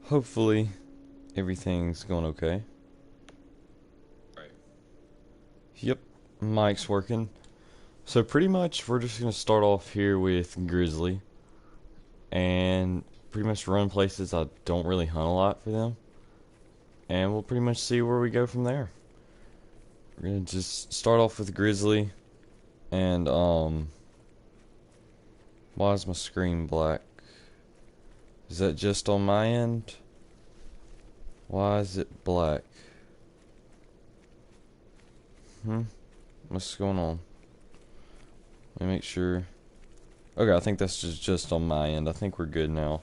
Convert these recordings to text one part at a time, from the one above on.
Hopefully, everything's going okay. Right. Yep, mic's working. So, pretty much, we're just going to start off here with Grizzly and pretty much run places I don't really hunt a lot for them. And we'll pretty much see where we go from there. We're going to just start off with Grizzly and, why is my screen black? Is that just on my end? Why is it black? What's going on? Let me make sure. Okay, I think that's just on my end. I think we're good now.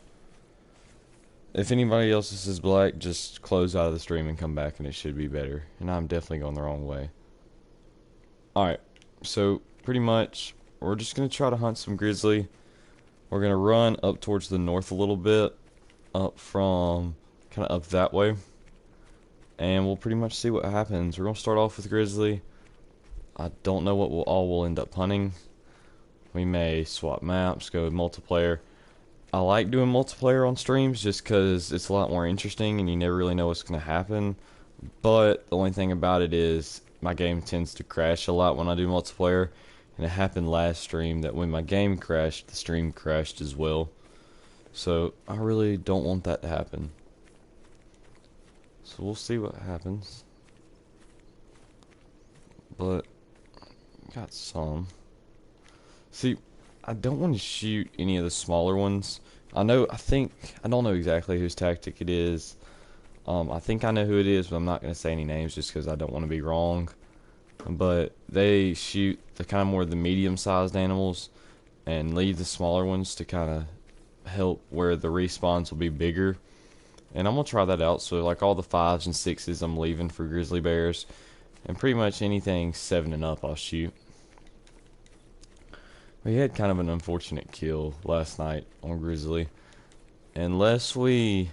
If anybody else's is black, just close out of the stream and come back and it should be better. And I'm definitely going the wrong way. Alright, so pretty much we're just going to try to hunt some grizzly. We're going to run up towards the north a little bit. Up from, kind of up that way. And we'll pretty much see what happens. We're going to start off with grizzly. I don't know what we'll end up hunting. We may swap maps, go multiplayer. I like doing multiplayer on streams just because it's a lot more interesting and you never really know what's going to happen. But the only thing about it is my game tends to crash a lot when I do multiplayer. And it happened last stream that when my game crashed, the stream crashed as well. So I really don't want that to happen. So we'll see what happens. But got some. See, I don't want to shoot any of the smaller ones. I don't know exactly whose tactic it is. I think I know who it is, but I'm not going to say any names just because I don't want to be wrong. But they shoot the kind of more the medium-sized animals and leave the smaller ones to kind of help where the respawns will be bigger. And I'm going to try that out. So like all the 5s and 6s I'm leaving for grizzly bears. And pretty much anything 7 and up I'll shoot. We had kind of an unfortunate kill last night on Grizzly. Unless we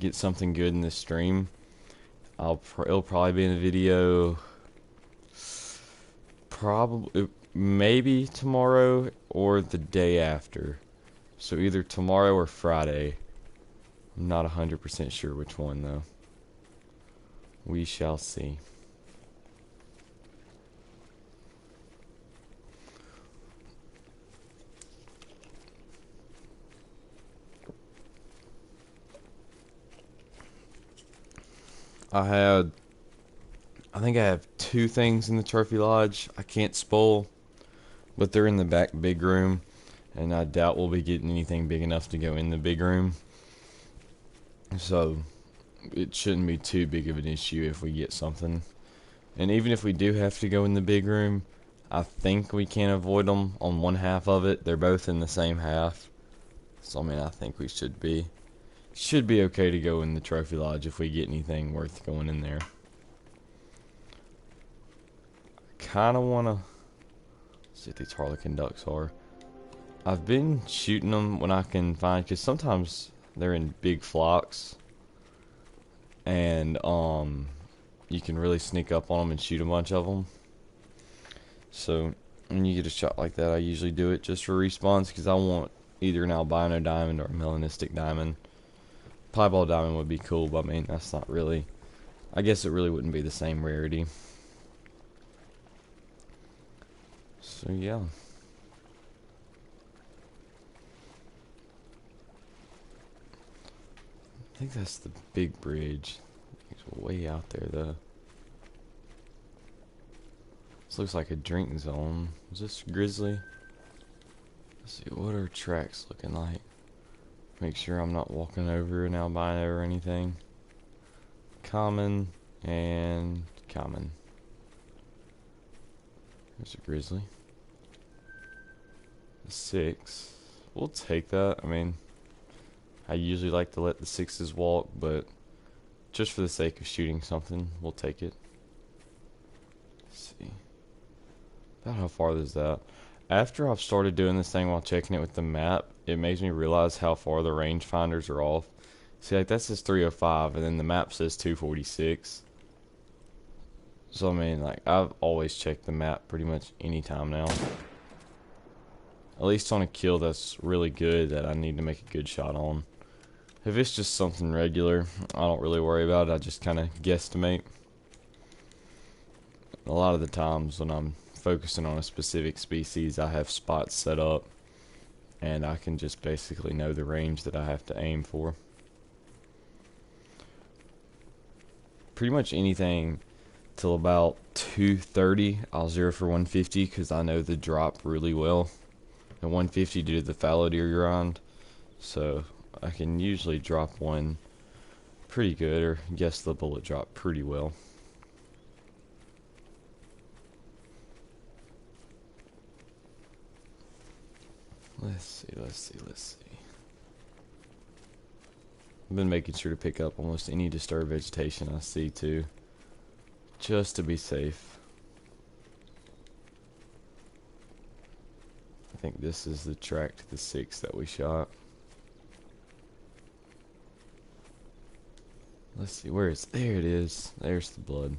get something good in this stream, it'll probably be in a video. Probably maybe tomorrow or the day after. So either tomorrow or Friday. I'm not 100% sure which one though. We shall see. I think I have 2 things in the trophy lodge I can't spoil, but they're in the back big room, and I doubt we'll be getting anything big enough to go in the big room. So it shouldn't be too big of an issue if we get something. And even if we do have to go in the big room, I think we can avoid them on one half of it. They're both in the same half. So I mean, I think we should be okay to go in the trophy lodge if we get anything worth going in there. Kind of want to see what these harlequin ducks are. I've been shooting them when I can find, because sometimes they're in big flocks, and you can really sneak up on them and shoot a bunch of them. So when you get a shot like that, I usually do it just for respawns, because I want either an albino diamond or a melanistic diamond. Piebald diamond would be cool, but I mean, that's not really, I guess it really wouldn't be the same rarity. So yeah. I think that's the big bridge. It's way out there though. This looks like a drink zone. Is this grizzly? Let's see, what are tracks looking like? Make sure I'm not walking over an albino or anything. Common and common. There's a grizzly. 6. We'll take that. I mean, I usually like to let the 6s walk, but just for the sake of shooting something, we'll take it. Let's see. About how far is that? After I've started doing this thing while checking it with the map, it makes me realize how far the rangefinders are off. See, like that says 305, and then the map says 246. So I mean, like, I've always checked the map pretty much any time now. At least on a kill that's really good that I need to make a good shot on. If it's just something regular, I don't really worry about it. I just kind of guesstimate. A lot of the times when I'm focusing on a specific species, I have spots set up, and I can just basically know the range that I have to aim for. Pretty much anything till about 230, I'll zero for 150 because I know the drop really well. And 150 due to the fallow deer grind, so I can usually drop one pretty good, or guess the bullet drop pretty well. Let's see. I've been making sure to pick up almost any disturbed vegetation I see too, just to be safe. I think this is the track to the 6 that we shot. Let's see, where is, there it is. There's the blood.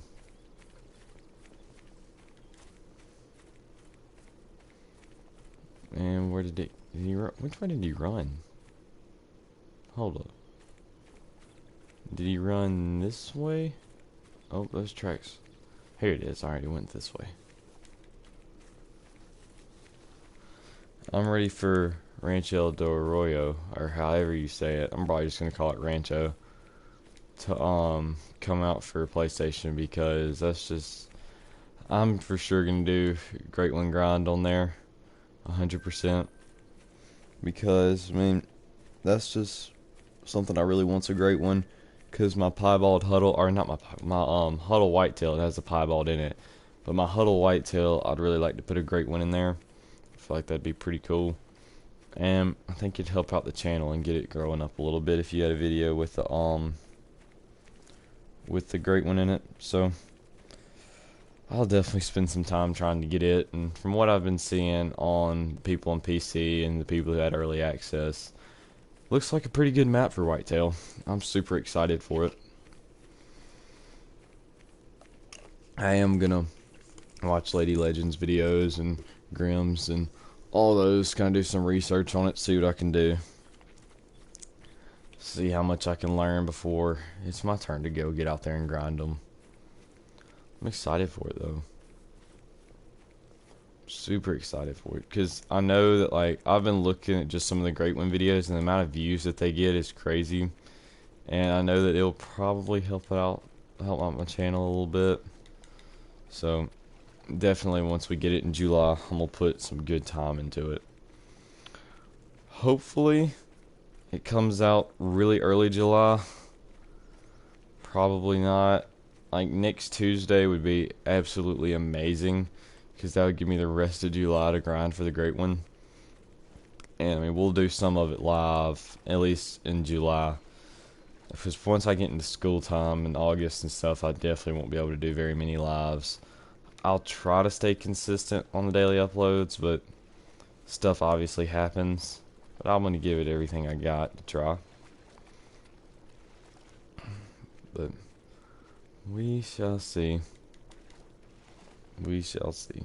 And where did he run? Which way did he run? Hold up. Did he run this way? Oh, those tracks. Here it is. Alright, he went this way. I'm ready for Rancho del Arroyo, or however you say it. I'm probably just gonna call it Rancho, to come out for PlayStation, because that's just, I'm for sure gonna do Great One grind on there 100%, because I mean that's just something I really want's a Great One, because my piebald Huddle, or not my Huddle Whitetail, it has a piebald in it, but my Huddle Whitetail, I'd really like to put a Great One in there. I feel like that'd be pretty cool, and I think it'd help out the channel and get it growing up a little bit if you had a video with the Great One in it. So I'll definitely spend some time trying to get it, and from what I've been seeing on people on PC and the people who had early access, looks like a pretty good map for whitetail. I'm super excited for it. I am gonna watch Lady Legends videos and Grimm's and all those, kind of do some research on it, see what I can do, see how much I can learn before it's my turn to go get out there and grind them. I'm excited for it though. Super excited for it, because I know that, like, I've been looking at just some of the Great One videos, and the amount of views that they get is crazy, and I know that it'll probably help out my channel a little bit. So definitely once we get it in July, I'm gonna put some good time into it. Hopefully it comes out really early July. Probably not. Like, next Tuesday would be absolutely amazing, because that would give me the rest of July to grind for the Great One. And I mean, we'll do some of it live, at least in July, because once I get into school time in August and stuff, I definitely won't be able to do very many lives. I'll try to stay consistent on the daily uploads, but stuff obviously happens. But I'm going to give it everything I got to try. But we shall see. We shall see.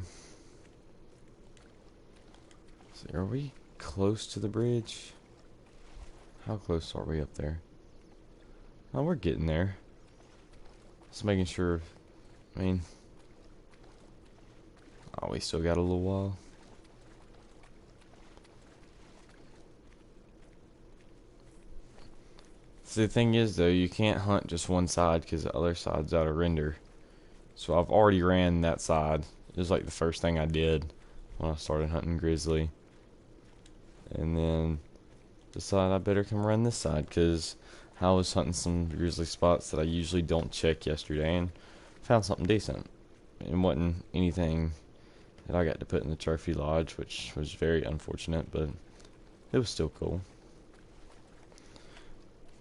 So are we close to the bridge? How close are we up there? Oh, we're getting there. Just making sure. I mean, oh, we still got a little while. So the thing is, though, you can't hunt just one side because the other side's out of render. So I've already ran that side. It was like the first thing I did when I started hunting grizzly. And then decided I better come run this side, because I was hunting some grizzly spots that I usually don't check yesterday, and found something decent. It wasn't anything that I got to put in the trophy lodge, which was very unfortunate, but it was still cool.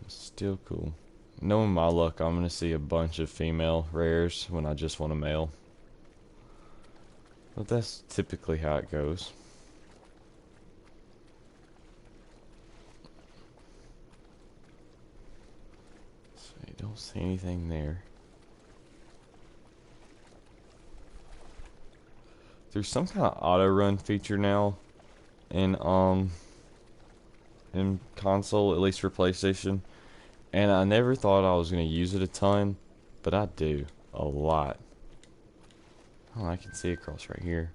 Still cool. Knowing my luck, I'm going to see a bunch of female rares when I just want a male. But that's typically how it goes. So you don't see anything there. There's some kind of auto run feature now in in console, at least for PlayStation. And I never thought I was going to use it a ton, but I do. A lot. Oh, I can see across right here.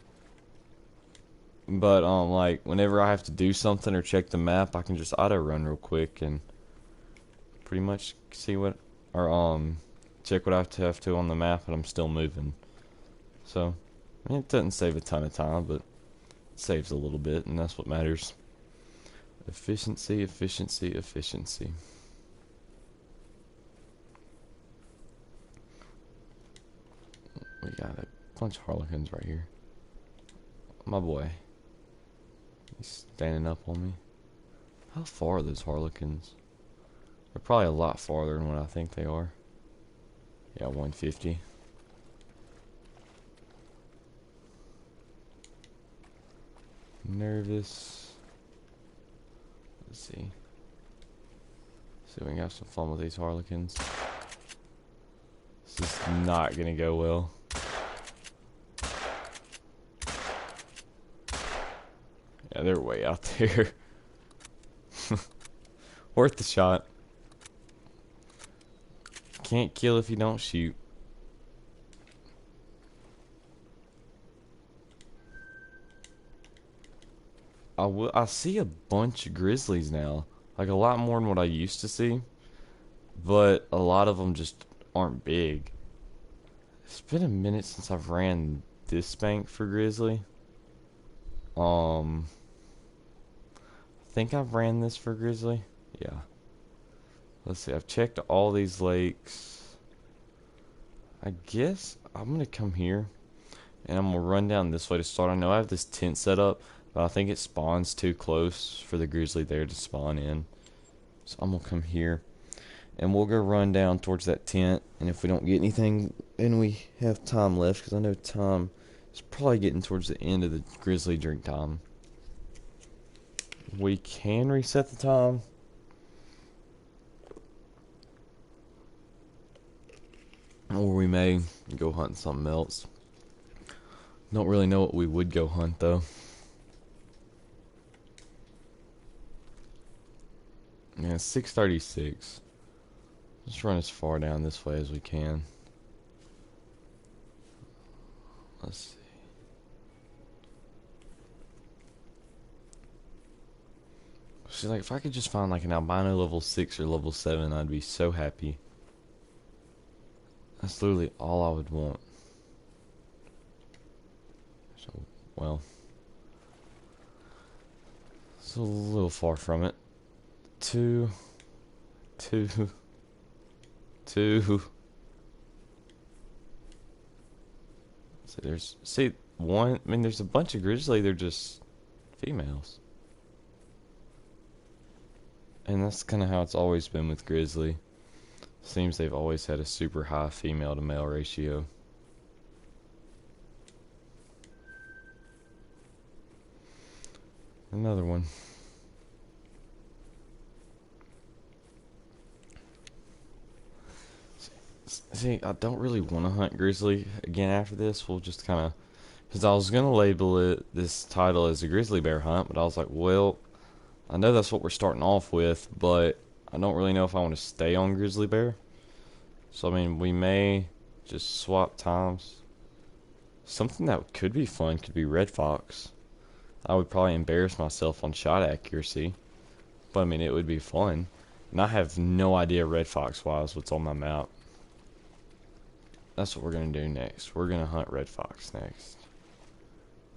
But, like, whenever I have to do something or check the map, I can just auto-run real quick and pretty much see what, or, check what I have to on the map and I'm still moving. So, I mean, it doesn't save a ton of time, but it saves a little bit, and that's what matters. Efficiency, efficiency, efficiency. We got a bunch of Harlequins right here. My boy. He's standing up on me. How far are those Harlequins? They're probably a lot farther than what I think they are. Yeah, 150. Nervous. Let's see. See if we can have some fun with these Harlequins. This is not gonna go well. Yeah, they're way out there. Worth the shot. Can't kill if you don't shoot. I see a bunch of grizzlies now. Like a lot more than what I used to see. But a lot of them just aren't big. It's been a minute since I've ran this bank for grizzly. I think I've ran this for grizzly. Yeah. Let's see. I've checked all these lakes. I guess I'm gonna come here and I'm gonna run down this way to start. I know I have this tent set up, but I think it spawns too close for the grizzly there to spawn in. So I'm gonna come here and we'll go run down towards that tent. And if we don't get anything and we have time left, because I know time is probably getting towards the end of the grizzly drink time, we can reset the time. Or we may go hunting something else. Don't really know what we would go hunt though. Yeah, 6:36. Let's run as far down this way as we can. Let's see. See, like if I could just find like an albino level 6 or level 7, I'd be so happy. That's literally all I would want. So, well, it's a little far from it. Two. See one. I mean, there's a bunch of grizzly. They're just females, and that's kind of how it's always been with grizzly. Seems they've always had a super high female to male ratio. Another one. See, I don't really want to hunt grizzly again after this. We'll just kind of, because I was gonna label it this title as a grizzly bear hunt, but I was like, well, I know that's what we're starting off with, but I don't really know if I want to stay on grizzly bear. So I mean, we may just swap times. Something that could be fun could be red fox. I would probably embarrass myself on shot accuracy, but I mean, it would be fun. And I have no idea red fox wise what's on my map. That's what we're going to do next. We're going to hunt red fox next.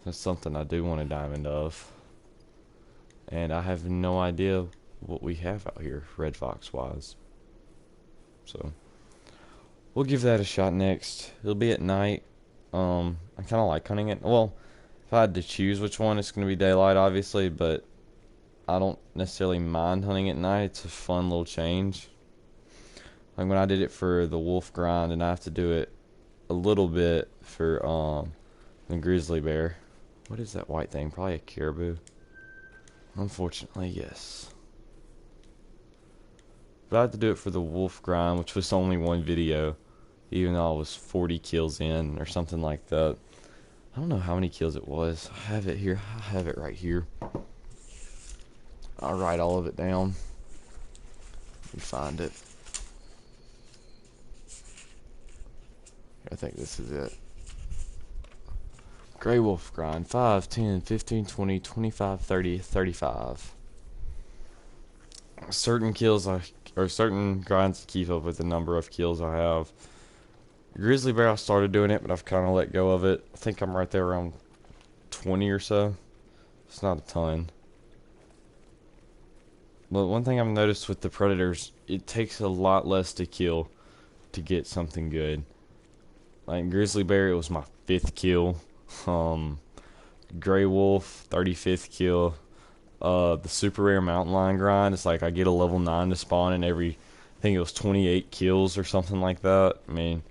That's something I do want a diamond of. And I have no idea what we have out here, red fox wise. So, we'll give that a shot next. It'll be at night. I kind of like hunting it. Well, if I had to choose which one, it's going to be daylight, obviously. But I don't necessarily mind hunting at night. It's a fun little change. Like when I did it for the wolf grind, and I have to do it a little bit for the grizzly bear. What is that white thing? Probably a caribou. Unfortunately, yes. But I had to do it for the wolf grind, which was only one video, even though I was 40 kills in or something like that. I don't know how many kills it was. I have it here. I have it right here. I'll write all of it down. Let me find it. I think this is it. Grey Wolf grind 5, 10, 15, 20, 25, 30, 35. Certain kills or certain grinds to keep up with the number of kills I have. Grizzly Bear, I started doing it, but I've kind of let go of it. I think I'm right there around 20 or so. It's not a ton. But one thing I've noticed with the Predators, it takes a lot less to kill to get something good. Like Grizzly Bear, it was my 5th kill. Grey Wolf, 35th kill. The super rare mountain lion grind, it's like I get a level 9 to spawn in every, I think it was 28 kills or something like that. I mean,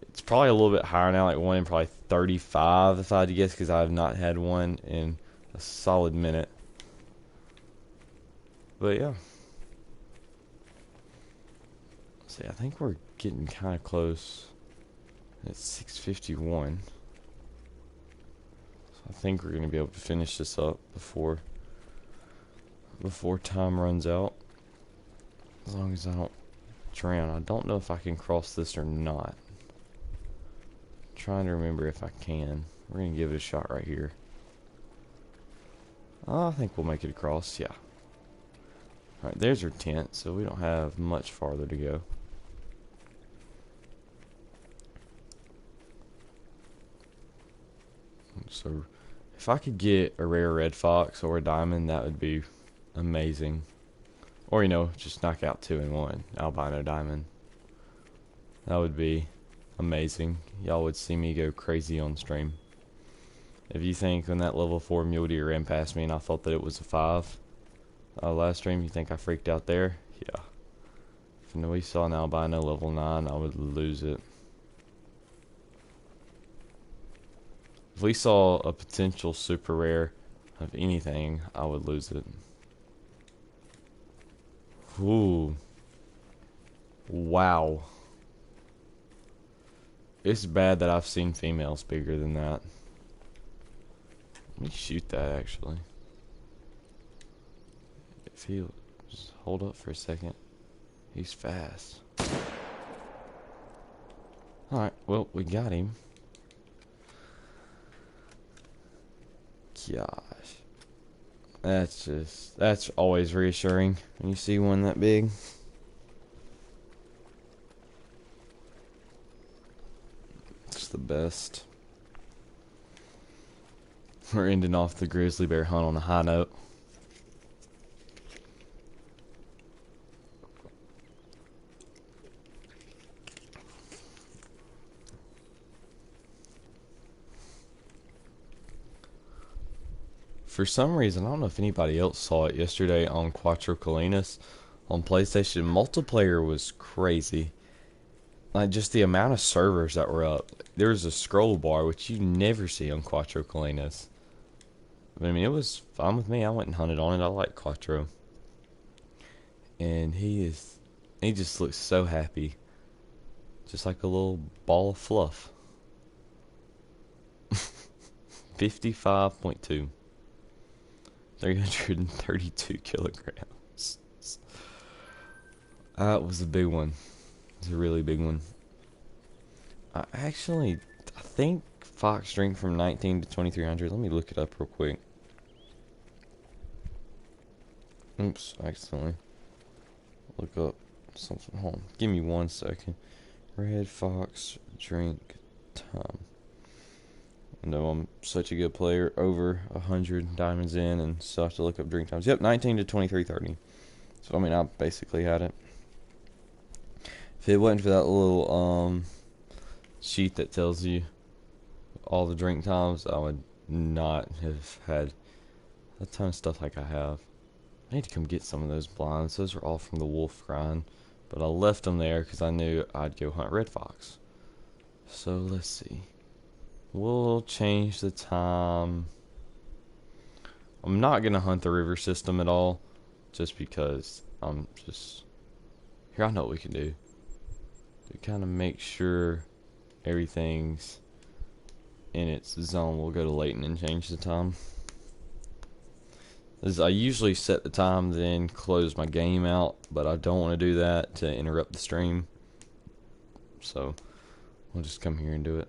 it's probably a little bit higher now, like one in probably 35 if I had to guess, because I have not had one in a solid minute. But yeah. See, I think we're getting kind of close. It's 6:51. So I think we're going to be able to finish this up before time runs out. As long as I don't drown. I don't know if I can cross this or not. I'm trying to remember if I can. We're going to give it a shot right here. I think we'll make it across, yeah. Alright, there's our tent, so we don't have much farther to go. So, if I could get a rare red fox or a diamond, that would be amazing. Or, you know, just knock out 2 in 1. Albino diamond. That would be amazing. Y'all would see me go crazy on stream. If you think when that level 4 mule deer ran past me and I thought that it was a 5 last stream, you think I freaked out there? Yeah. If we saw an albino level 9, I would lose it. If we saw a potential super rare of anything, I would lose it. Ooh. Wow. It's bad that I've seen females bigger than that. Let me shoot that, actually. If he'll just hold up for a second. He's fast. Alright, well, we got him. Gosh. That's always reassuring when you see one that big. It's the best. We're ending off the grizzly bear hunt on a high note. For some reason, I don't know if anybody else saw it yesterday on Quattro Colinas on PlayStation. Multiplayer was crazy. Like, just the amount of servers that were up. There was a scroll bar, which you never see on Quattro Colinas. I mean, it was fine with me. I went and hunted on it. I like Quattro. And he just looks so happy. Just like a little ball of fluff. 55.2. 332 kilograms. That was a big one. It's a really big one. I think fox drink from 19 to 2300. Let me look it up real quick. Oops, accidentally. Look up something. Hold on. Give me 1 second. Red fox drink time. I know I'm such a good player, over 100 diamonds in, and still have to look up drink times. Yep, 19 to 23:30. So, I mean, I basically had it. If it wasn't for that little sheet that tells you all the drink times, I would not have had a ton of stuff like I have. I need to come get some of those blinds. Those are all from the wolf grind, but I left them there because I knew I'd go hunt red fox. So, let's see. We'll change the time. I'm not going to hunt the river system at all, just because I'm just... Here, I know what we can do. To kind of make sure everything's in its zone, we'll go to Layton and change the time. is I usually set the time, then close my game out, but I don't want to do that to interrupt the stream. So we'll just come here and do it.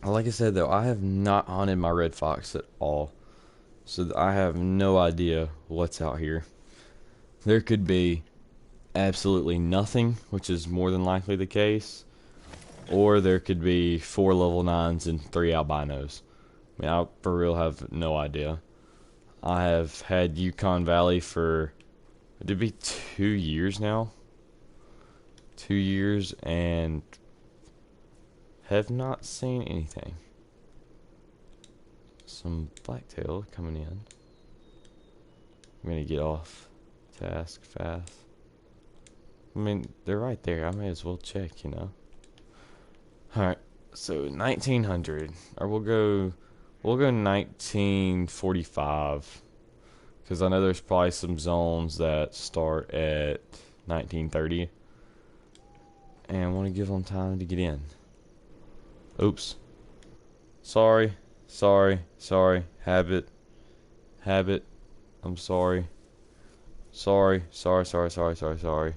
Like I said, though, I have not hunted my red fox at all, so I have no idea what's out here. There could be absolutely nothing, which is more than likely the case, or there could be 4 level 9s and 3 albinos. I mean, I for real have no idea. I have had Yukon Valley for, it'd be 2 years now. 2 years, and have not seen anything. Some blacktail coming in. I'm gonna get off task fast. I mean, they're right there. I may as well check, you know. Alright, so 1900. Or we'll go 1945. Because I know there's probably some zones that start at 1930. And I want to give them time to get in. Oops. Sorry. Habit. I'm sorry. Sorry. Sorry.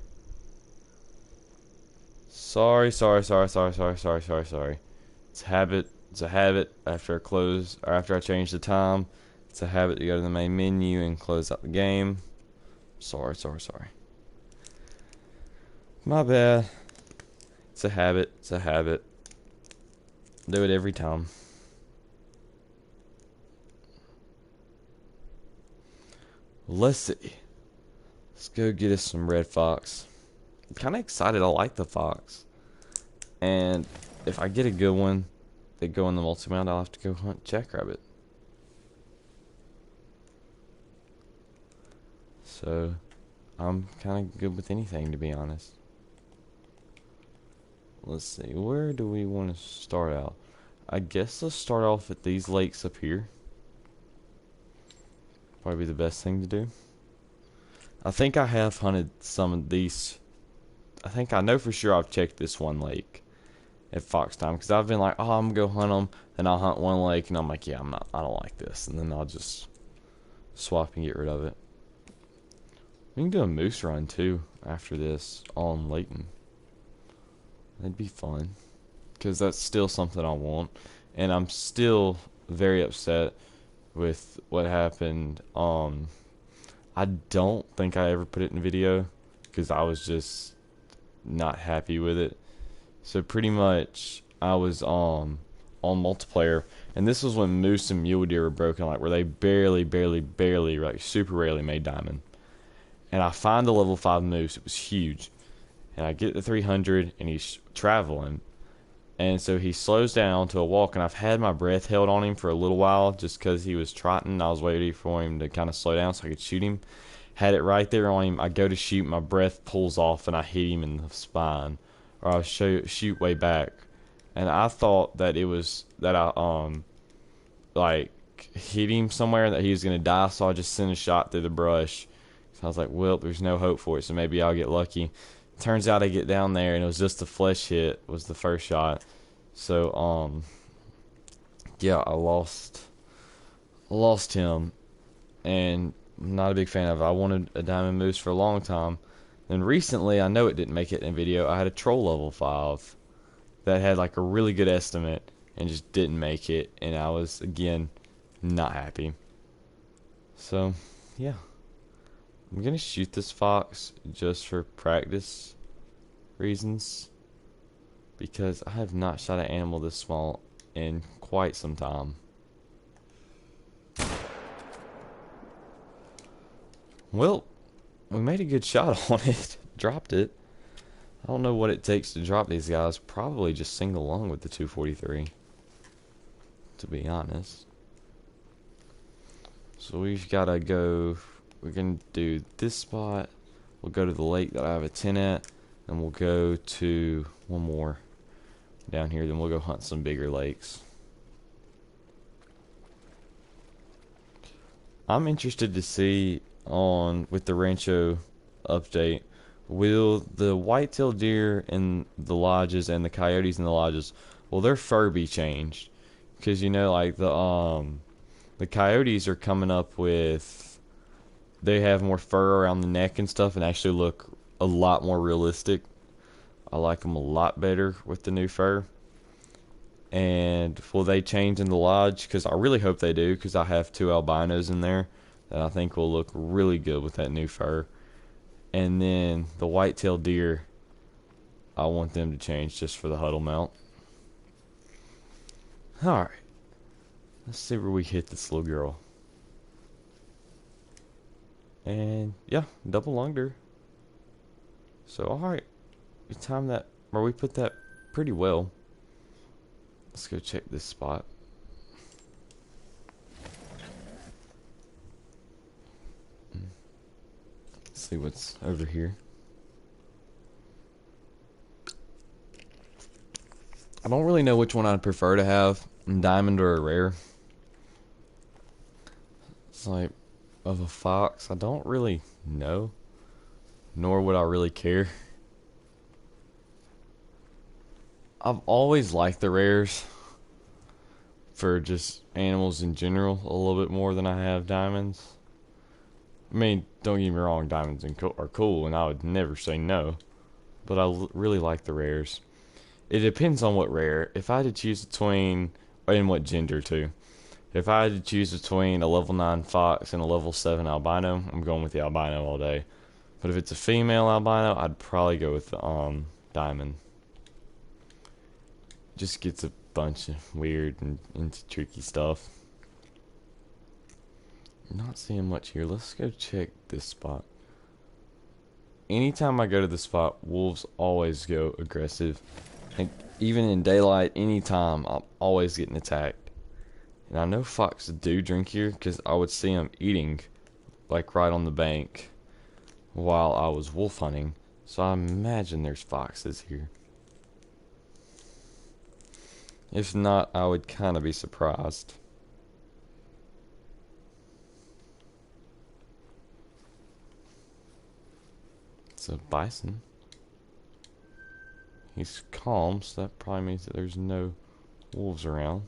It's habit. It's a habit after I close, or after I change the time. It's a habit to go to the main menu and close out the game. Sorry. My bad. It's a habit. Do it every time. Let's see. Let's go get us some red fox. I'm kind of excited. I like the fox. And if I get a good one, they go in the multi-mount, I'll have to go hunt jackrabbit. So, I'm kind of good with anything, to be honest. Let's see, where do we want to start out? I guess let's start off at these lakes up here. Probably the best thing to do. I think I have hunted some of these. I know for sure I've checked this one lake at fox time, because I've been like, oh, I'm gonna go hunt them, then I'll hunt one lake, and I'm like, yeah, I don't like this, and then I'll just swap and get rid of it. We can do a moose run too after this on Layton. That'd be fun, because that's still something I want, and I'm still very upset with what happened. I don't think I ever put it in video, because I was just not happy with it. So pretty much I was on multiplayer, and this was when moose and mule deer were broken, like where they barely, like super rarely made diamond. And I find a level 5 moose. It was huge. And I get the 300, and he's traveling. And so he slows down to a walk, and I've had my breath held on him for a little while just because he was trotting. I was waiting for him to kind of slow down so I could shoot him. Had it right there on him. I go to shoot, my breath pulls off, and I hit him in the spine. Or I shoot way back. And I thought that it was that I like hit him somewhere and that he was gonna die, so I just sent a shot through the brush. So I was like, well, there's no hope for it, so maybe I'll get lucky. Turns out I get down there and it was just a flesh hit was the first shot. So yeah, I lost him, and I'm not a big fan of it. I wanted a diamond moose for a long time. And recently, I know it didn't make it in video, I had a troll level 5 that had like a really good estimate and just didn't make it, and I was again not happy. So yeah, I'm gonna shoot this fox just for practice reasons, because I have not shot an animal this small in quite some time. Well, we made a good shot on it. Dropped it. I don't know what it takes to drop these guys. Probably just single lung with the 243, to be honest. So we've got to go. We're going to do this spot. We'll go to the lake that I have a 10 at. And we'll go to one more down here. Then we'll go hunt some bigger lakes. I'm interested to see with the Rancho update, will the white-tailed deer in the lodges and the coyotes in the lodges, will their fur be changed? Because you know, like the The coyotes are coming up with, they have more fur around the neck and stuff and actually look a lot more realistic. I like them a lot better with the new fur. And will they change in the lodge? Because I really hope they do, because I have 2 albinos in there that I think will look really good with that new fur. And then the white-tailed deer, I want them to change just for the huddle mount. Alright, let's see where we hit this little girl. And yeah, double long deer. So alright, we timed that, or we put that pretty well. Let's go check this spot. Let's see what's over here. I don't really know which one I'd prefer to have, a diamond or a rare. It's like, of a fox, I don't really know. Nor would I really care. I've always liked the rares for just animals in general a little bit more than I have diamonds. I mean, don't get me wrong, diamonds are cool, and I would never say no. But I really like the rares. It depends on what rare. If I had to choose between, and what gender too. If I had to choose between a level 9 fox and a level 7 albino, I'm going with the albino all day. But if it's a female albino, I'd probably go with the diamond. Just gets a bunch of weird and into tricky stuff. Not seeing much here. Let's go check this spot. Anytime I go to the spot, wolves always go aggressive. And even in daylight, anytime, I'm always getting attacked. And I know foxes do drink here, because I would see them eating, like right on the bank, while I was wolf hunting. So I imagine there's foxes here. If not, I would kind of be surprised. It's a bison. He's calm, so that probably means that there's no wolves around.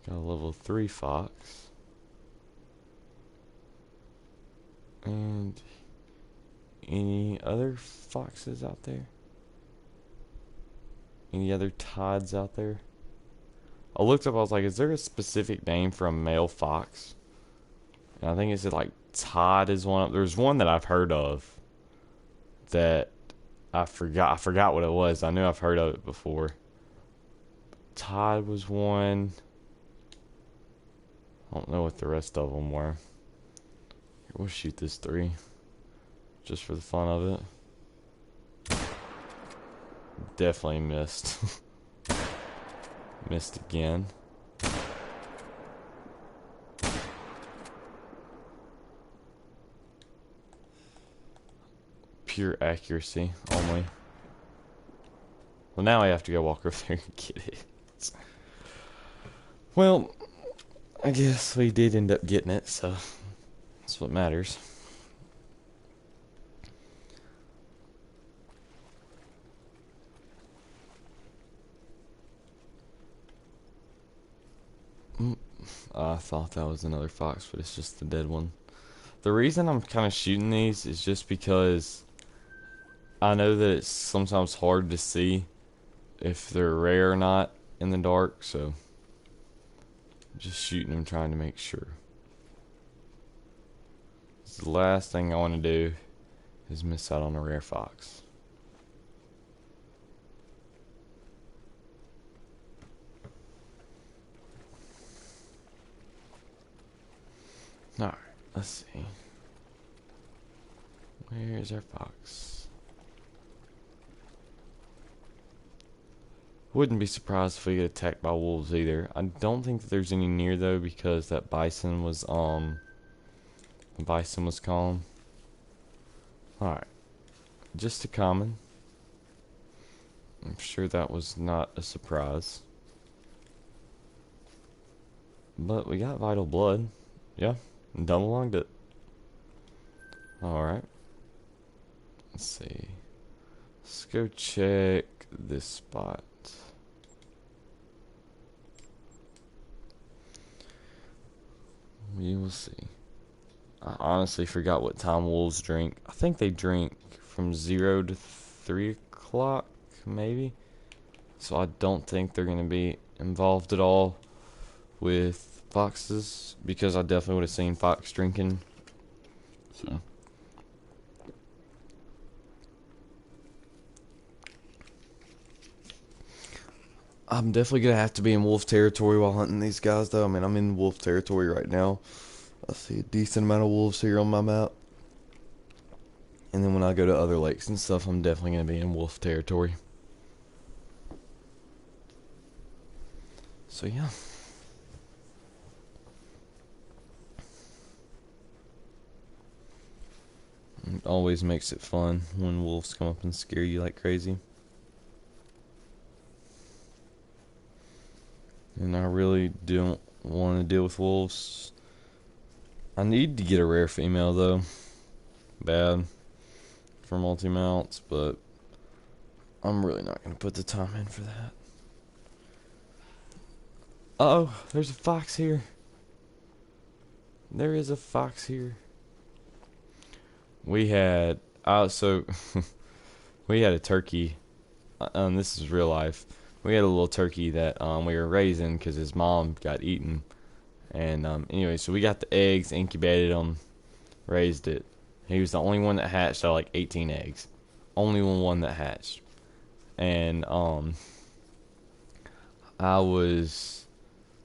Got a level 3 fox. And any other foxes out there? Any other Tods out there? I looked up, I was like, is there a specific name for a male fox? And I think it said like Todd is one. There's one that I've heard of that I forgot what it was. I knew I've heard of it before. Todd was one. I don't know what the rest of them were. Here, we'll shoot this 3 just for the fun of it. Definitely missed. Missed again. Pure accuracy only. Well, now I have to go walk over there and get it. Well, I guess we did end up getting it, so that's what matters. I thought that was another fox, but it's just the dead one. The reason I'm kind of shooting these is just because I know that it's sometimes hard to see if they're rare or not in the dark, so just shooting them, trying to make sure. The last thing I want to do is miss out on a rare fox. Alright, let's see. Where is our fox? Wouldn't be surprised if we get attacked by wolves either. I don't think that there's any near though, because that bison was calm. Alright. Just a common. I'm sure that was not a surprise. But we got vital blood. Yeah. Double lunged it. Alright. Let's see. Let's go check this spot. We'll see. I honestly forgot what time wolves drink. I think they drink from 0 to 3 o'clock, maybe. So I don't think they're going to be involved at all with foxes, because I definitely would have seen fox drinking. So I'm definitely going to have to be in wolf territory while hunting these guys, though. I mean, I'm in wolf territory right now. I see a decent amount of wolves here on my map. And then when I go to other lakes and stuff, I'm definitely going to be in wolf territory. So yeah. It always makes it fun when wolves come up and scare you like crazy. And I really don't want to deal with wolves. I need to get a rare female though. Bad. For multi-mounts, but I'm really not going to put the time in for that. Uh-oh, there's a fox here. There is a fox here. We had, we had a turkey. This is real life. We had a little turkey that we were raising because his mom got eaten. And anyway, so we got the eggs, incubated them, raised it. He was the only one that hatched out of like 18 eggs. Only one that hatched. And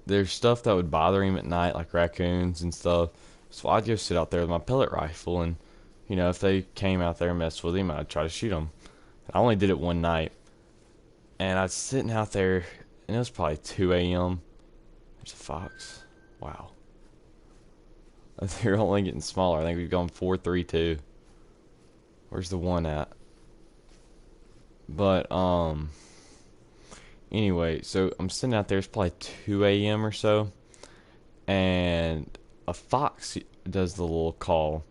there's stuff that would bother him at night, like raccoons and stuff. So I'd go sit out there with my pellet rifle, and you know, if they came out there and messed with him, I'd try to shoot them. I only did it one night, and I was sitting out there, and it was probably 2 a.m. There's a fox. Wow. They're only getting smaller. I think we've gone 4-3-2. Where's the one at? But anyway, so I'm sitting out there. It's probably 2 a.m. or so, and a fox does the little call,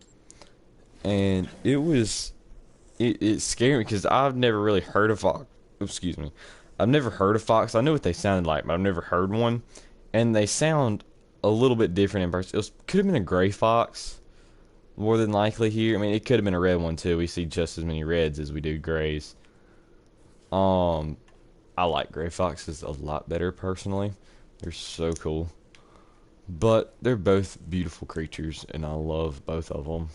and it scared me because I've never really heard a fox. Excuse me, I've never heard a fox. I knew what they sounded like, but I've never heard one, and they sound a little bit different in person. Could have been a gray fox, more than likely here. I mean, it could have been a red one too. We see just as many reds as we do grays. I like gray foxes a lot better personally. They're so cool. But they're both beautiful creatures, and I love both of them.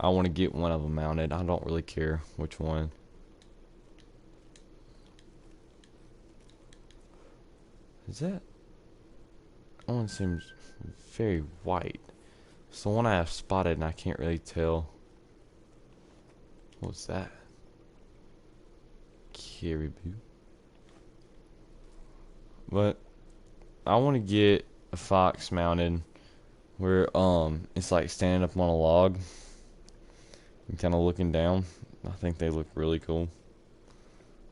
I want to get one of them mounted. I don't really care which one. Is that? That one seems very white. It's the one I have spotted, and I can't really tell. What's that? Caribou. But I want to get a fox mounted where it's like standing up on a log and kind of looking down. I think they look really cool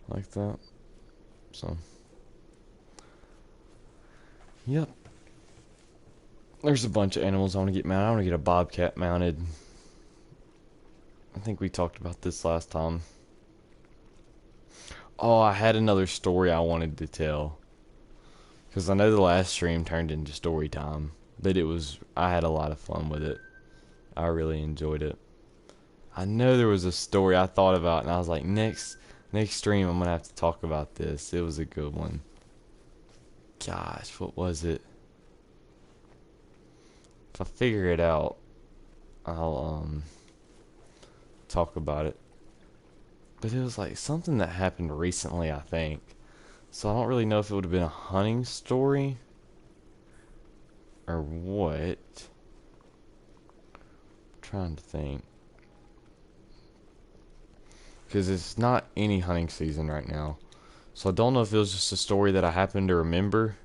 like that. So yep, there's a bunch of animals I want to get mounted. I want to get a bobcat mounted. I think we talked about this last time. Oh, I had another story I wanted to tell, because I know the last stream turned into story time, but I had a lot of fun with it. I really enjoyed it. I know there was a story I thought about, and I was like, next stream I'm going to have to talk about this. It was a good one. Gosh, what was it? If I figure it out, I'll talk about it. But it was like something that happened recently, I think. So I don't really know if it would have been a hunting story or what. I'm trying to think. Because it's not any hunting season right now. So I don't know if it was just a story that I happened to remember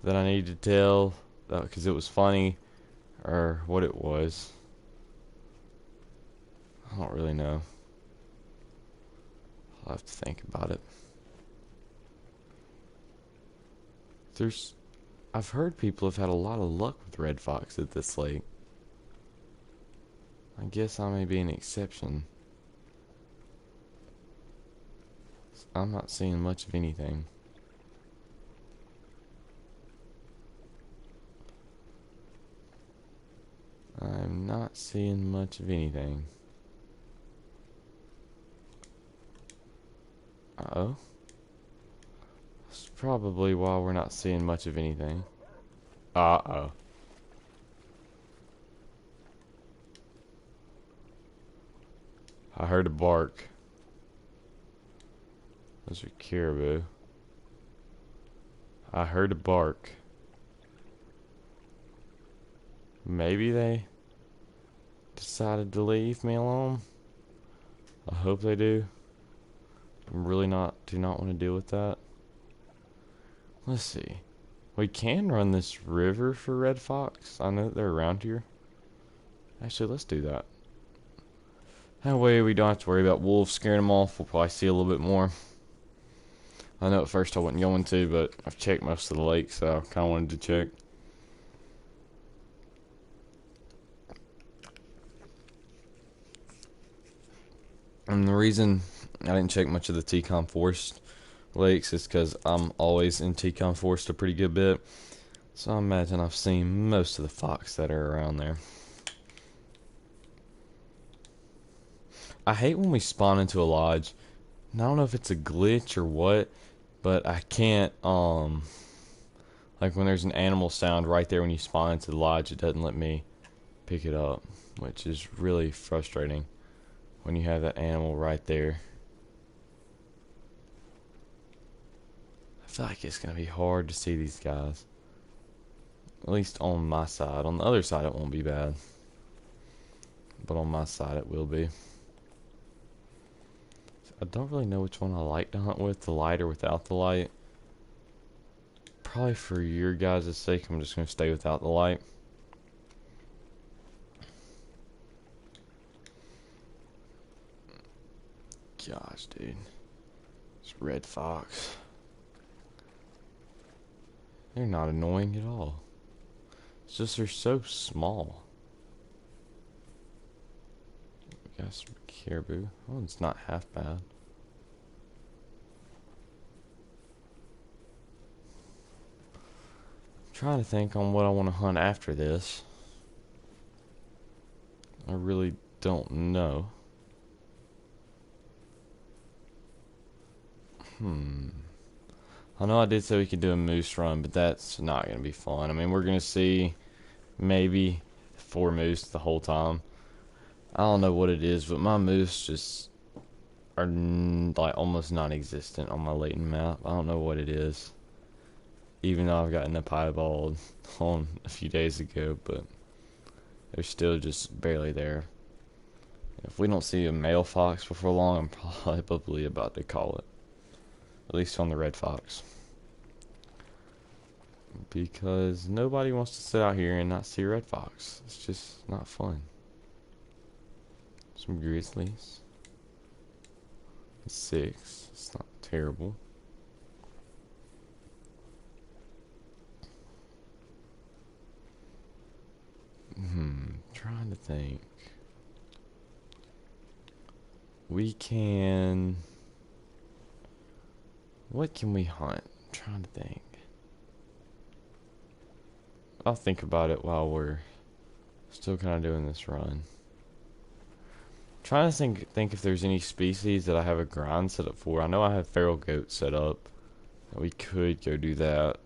that I needed to tell because it was funny, or what it was. I don't really know. I'll have to think about it. I've heard people have had a lot of luck with red fox at this lake. I guess I may be an exception. I'm not seeing much of anything. I'm not seeing much of anything. Uh-oh. That's probably why we're not seeing much of anything. Uh-oh. I heard a bark. Those are caribou. I heard a bark. Maybe they decided to leave me alone. I hope they do. I'm really do not want to deal with that. Let's see. We can run this river for red fox. I know that they're around here. Actually, let's do that. That way we don't have to worry about wolves scaring them off. We'll probably see a little bit more. I know at first I wasn't going to, but I've checked most of the lakes, so I kind of wanted to check. And the reason I didn't check much of the Teton Forest lakes is because I'm always in Teton Forest a pretty good bit. So I imagine I've seen most of the fox that are around there. I hate when we spawn into a lodge. And I don't know if it's a glitch or what, but I can't, like when there's an animal sound right there when you spawn into the lodge, it doesn't let me pick it up, which is really frustrating when you have that animal right there. I feel like it's going to be hard to see these guys. At least on my side. On the other side, it won't be bad. But on my side, it will be. I don't really know which one I like to hunt with, the light or without the light. Probably for your guys' sake, I'm just going to stay without the light. Gosh, dude. It's red fox. They're not annoying at all. It's just they're so small. We got some caribou. Oh, it's not half bad. Trying to think on what I want to hunt after this. I really don't know. I know I did say we could do a moose run, but that's not going to be fun. I mean, we're going to see maybe 4 moose the whole time. I don't know what it is, but my moose just are like almost non-existent on my Layton map. I don't know what it is. Even though I've gotten a piebald on a few days ago, but they're still just barely there. If we don't see a male fox before long, I'm probably about to call it. At least on the red fox. Because nobody wants to sit out here and not see a red fox. It's just not fun. Some grizzlies. 6. It's not terrible. Trying to think. We can... What can we hunt? I'm trying to think. I'll think about it while we're still kind of doing this run. Trying to think if there's any species that I have a grind set up for. I know I have feral goat set up. We could go do that.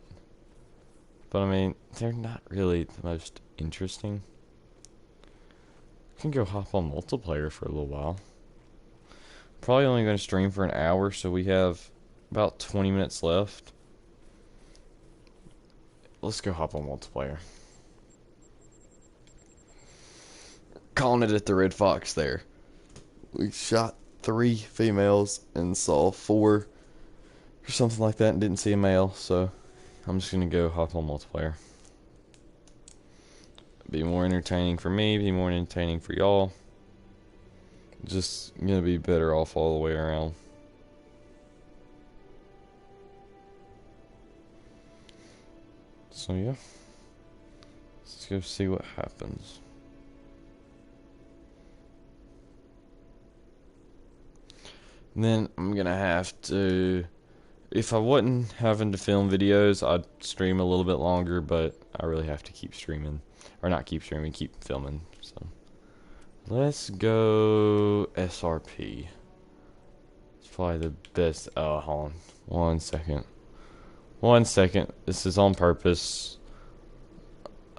But I mean, they're not really the most interesting. We can go hop on multiplayer for a little while. Probably only going to stream for an hour, so we have about 20 minutes left. Let's go hop on multiplayer. Calling it at the red fox there. We shot 3 females and saw 4 or something like that and didn't see a male, so I'm just gonna go hop on multiplayer. Be more entertaining for me, be more entertaining for y'all. Just gonna be better off all the way around. So yeah, let's go see what happens. And then I'm gonna have to, if I wasn't having to film videos, I'd stream a little bit longer, but I really have to keep streaming. Or not keep streaming, keep filming. So let's go SRP. It's probably the best. Oh, hold on. 1 second. 1 second. This is on purpose.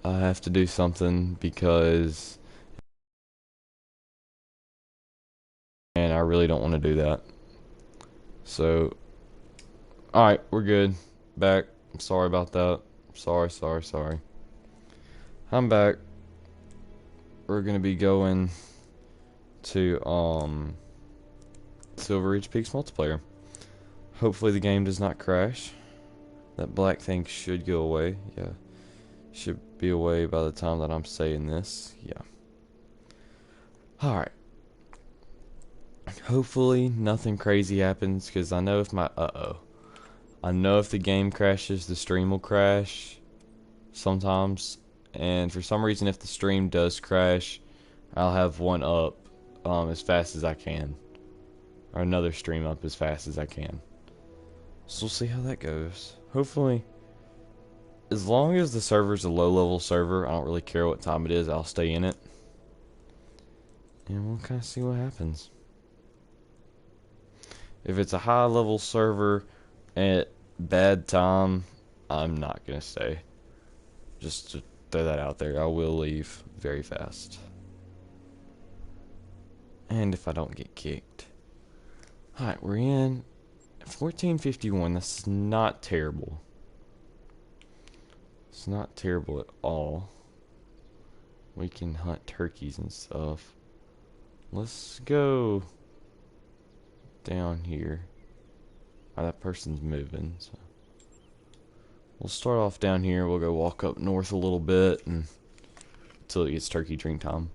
I have to do something because... And I really don't want to do that. So... Alright, we're good. Back. I'm sorry about that. Sorry. I'm back. We're gonna be going to Silver Ridge Peaks multiplayer. Hopefully the game does not crash. That black thing should go away. Yeah. Should be away by the time that I'm saying this. Yeah. Alright. Hopefully nothing crazy happens, because I know if my I know if the game crashes, the stream will crash sometimes. And for some reason, if the stream does crash, I'll have one up as fast as I can. Or another stream up as fast as I can. So we'll see how that goes. Hopefully, as long as the server's a low-level server, I don't really care what time it is, I'll stay in it. And we'll kind of see what happens. If it's a high-level server at bad time, I'm not going to stay. Just to throw that out there, I will leave very fast. And if I don't get kicked. Alright, we're in 1451. That's not terrible. It's not terrible at all. We can hunt turkeys and stuff. Let's go down here. Oh, that person's moving, so we'll start off down here. We'll go walk up north a little bit and until it gets turkey drink time.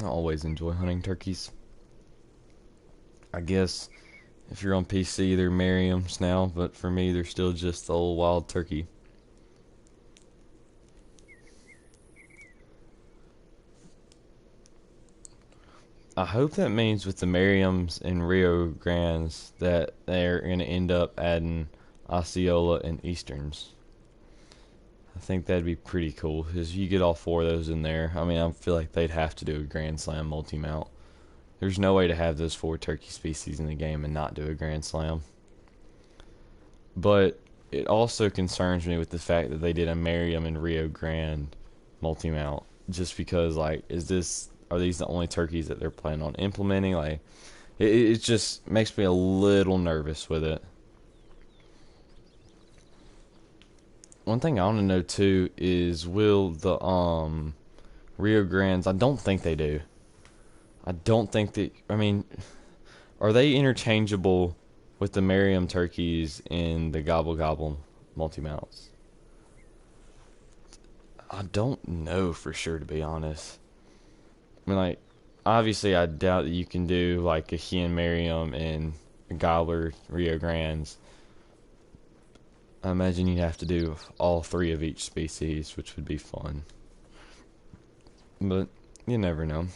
I always enjoy hunting turkeys. I guess if you're on PC, they're Merriam's now, but for me, they're still just the old wild turkey. I hope that means with the Merriams and Rio Grandes that they're going to end up adding Osceola and Easterns. I think that'd be pretty cool, because you get all four of those in there. I mean, I feel like they'd have to do a Grand Slam multi-mount. There's no way to have those 4 turkey species in the game and not do a Grand Slam. But it also concerns me with the fact that they did a Merriam and Rio Grande multi-mount. Just because, like, are these the only turkeys that they're planning on implementing? Like, it just makes me a little nervous with it. One thing I want to know too is, will the Rio Grandes? I don't think they do. I don't think that. I mean, are they interchangeable with the Merriam turkeys in the Gobble Gobble multi-mounts? I don't know for sure, to be honest. I mean, like, obviously, I doubt that you can do like a Hen Merriam and a Gobbler Rio Grandes. I imagine you'd have to do all 3 of each species, which would be fun. But you never know.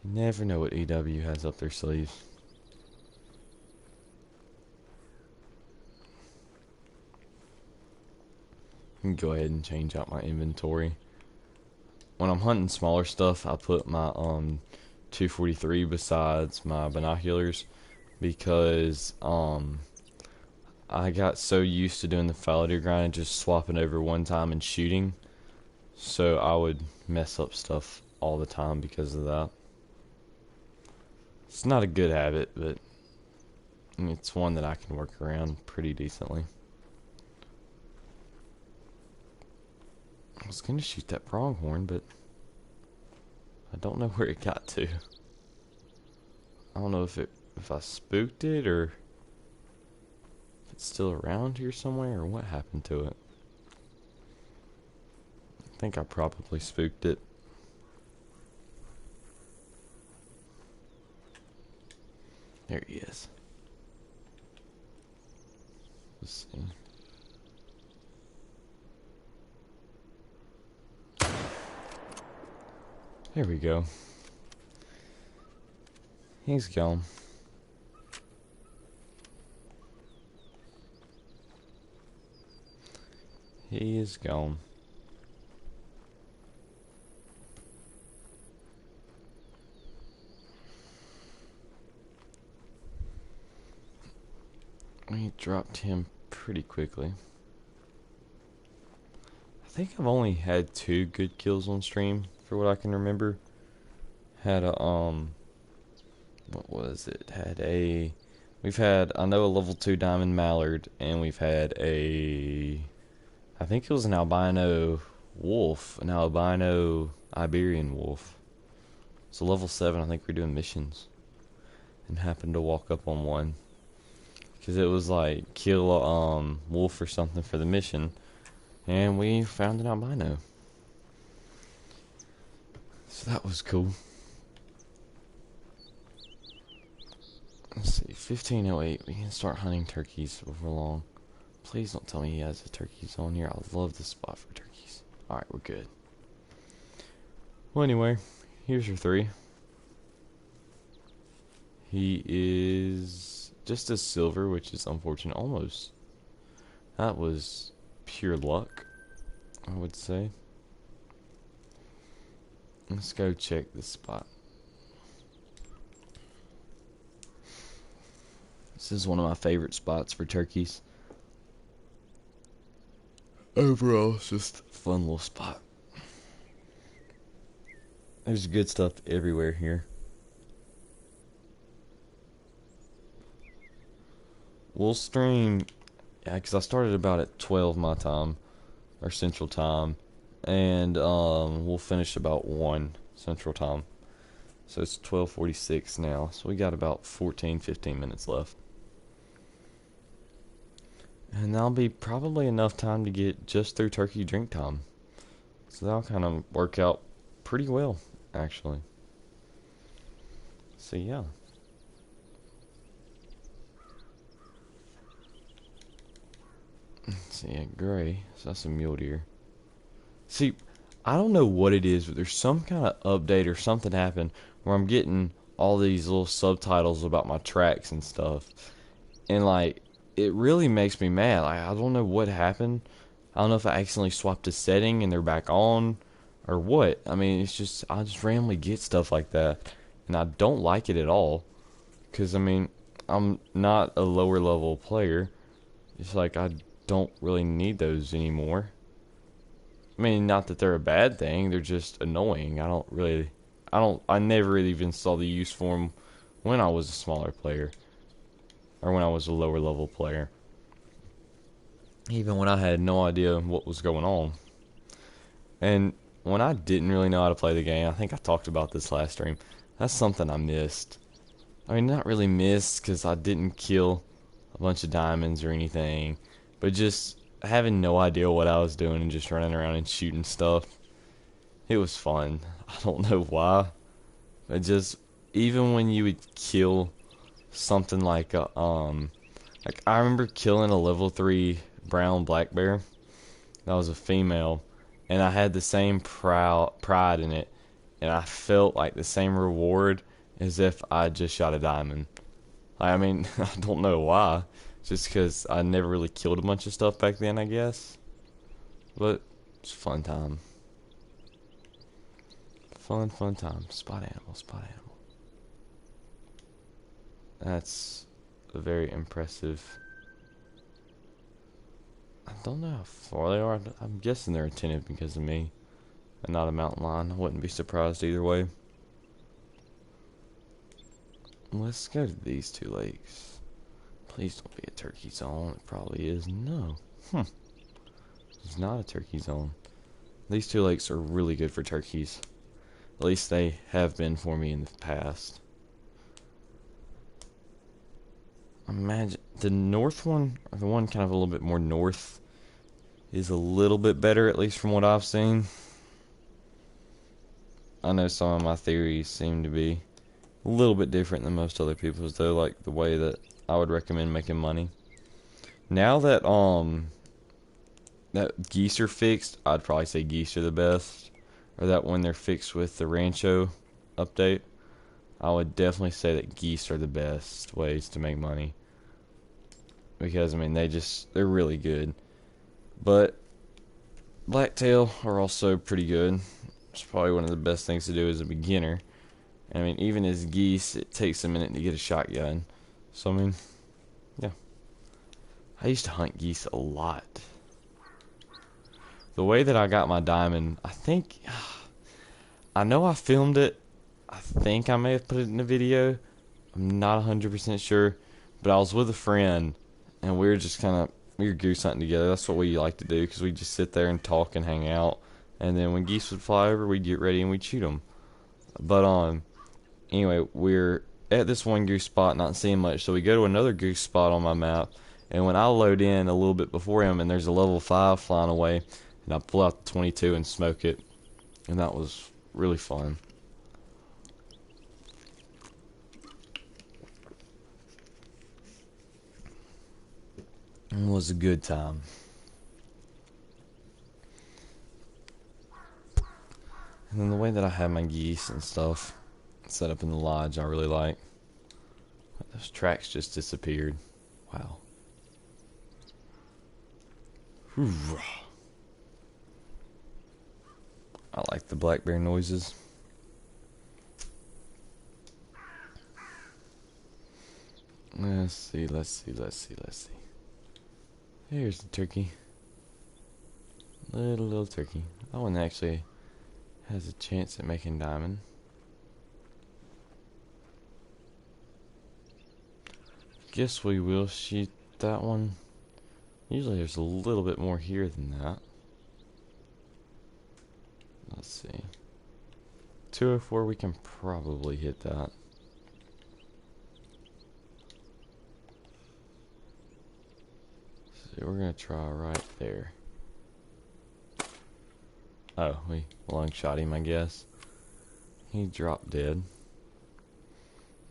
You never know what EW has up their sleeves. I can go ahead and change out my inventory. When I'm hunting smaller stuff, I put my 243 besides my binoculars, because I got so used to doing the fallow deer grind and just swapping over one time and shooting, so I would mess up stuff all the time because of that. It's not a good habit, but I mean, it's one that I can work around pretty decently. I was gonna shoot that pronghorn, but I don't know where it got to. I don't know if I spooked it, or if it's still around here somewhere, or what happened to it. I think I probably spooked it. There he is. Let's see. There we go. He's gone. He is gone. We dropped him pretty quickly. I think I've only had 2 good kills on stream for what I can remember. Had a what was it? We've had, I know, a level 2 diamond mallard, and we've had I think it was an albino wolf, an albino Iberian wolf. So level 7, I think we're doing missions, and happened to walk up on one. Because it was like, kill a wolf or something for the mission, and we found an albino. So that was cool. Let's see, 1508, we can start hunting turkeys before long. Please don't tell me he has a turkey zone here. I love this spot for turkeys. Alright, we're good. Well, anyway, here's your 3. He is just a silver, which is unfortunate. Almost. That was pure luck, I would say. Let's go check this spot. This is one of my favorite spots for turkeys. Overall, it's just a fun little spot. There's good stuff everywhere here. We'll stream, yeah, because I started about at 12 my time, or Central Time, and we'll finish about 1 Central Time. So it's 12:46 now, so we got about 14-15 minutes left. And that'll be probably enough time to get just through turkey drink time. So that'll kind of work out pretty well, actually. So yeah. Let's see, a gray. So that's a mule deer. See, I don't know what it is, but there's some kind of update or something happened where I'm getting all these little subtitles about my tracks and stuff. And like, it really makes me mad. I don't know what happened. I don't know if I accidentally swapped a setting and they're back on or what. I mean, it's just, I just randomly get stuff like that. And I don't like it at all. Because, I mean, I'm not a lower level player. It's like, I don't really need those anymore. I mean, not that they're a bad thing. They're just annoying. I never really even saw the use for them when I was a smaller player. Or when I was a lower level player. Even when I had no idea what was going on. And when I didn't really know how to play the game, I think I talked about this last stream, that's something I missed. I mean, not really missed because I didn't kill a bunch of diamonds or anything, but just having no idea what I was doing and just running around and shooting stuff. It was fun. I don't know why, but just even when you would kill something like I remember killing a level 3 brown black bear that was a female, and I had the same pride in it, and I felt like the same reward as if I just shot a diamond. I mean, I don't know why, just because I never really killed a bunch of stuff back then, I guess, but it's a fun time. Fun time. Spot animal. That's a very impressive. I don't know how far they are. I'm guessing they're attentive because of me and not a mountain lion. I wouldn't be surprised either way. Let's go to these 2 lakes. Please don't be a turkey zone. It probably is. No. It's not a turkey zone. These 2 lakes are really good for turkeys. At least they have been for me in the past. Imagine the north one, or the one kind of a little bit more north, is a little bit better, at least from what I've seen. I know some of my theories seem to be a little bit different than most other people's, though, like the way that I would recommend making money. Now that that geese are fixed, I'd probably say geese are the best, or that when they're fixed with the Rancho update. I would definitely say that geese are the best ways to make money. Because, I mean, they're really good. But blacktail are also pretty good. It's probably one of the best things to do as a beginner. I mean, even as geese, it takes a minute to get a shotgun. So, I mean, yeah. I used to hunt geese a lot. The way that I got my diamond, I know I filmed it. I think I may have put it in a video. I'm not 100% sure. But I was with a friend, and we were goose hunting together. That's what we like to do, because we just sit there and talk and hang out. And then when geese would fly over, we'd get ready and we'd shoot them. But, anyway, we're at this one goose spot, not seeing much. So we go to another goose spot on my map. And when I load in a little bit before him, and there's a level 5 flying away, and I pull out the 22 and smoke it. And that was really fun. It was a good time. And then the way that I had my geese and stuff set up in the lodge, I really like. Those tracks just disappeared. Wow. Whew. I like the black bear noises. Let's see. Here's the turkey. Little turkey. That one actually has a chance at making diamond. Guess we will shoot that one. Usually there's a little bit more here than that. Let's see. 204, we can probably hit that. So we're gonna try right there. Oh, we long shot him, I guess. He dropped dead.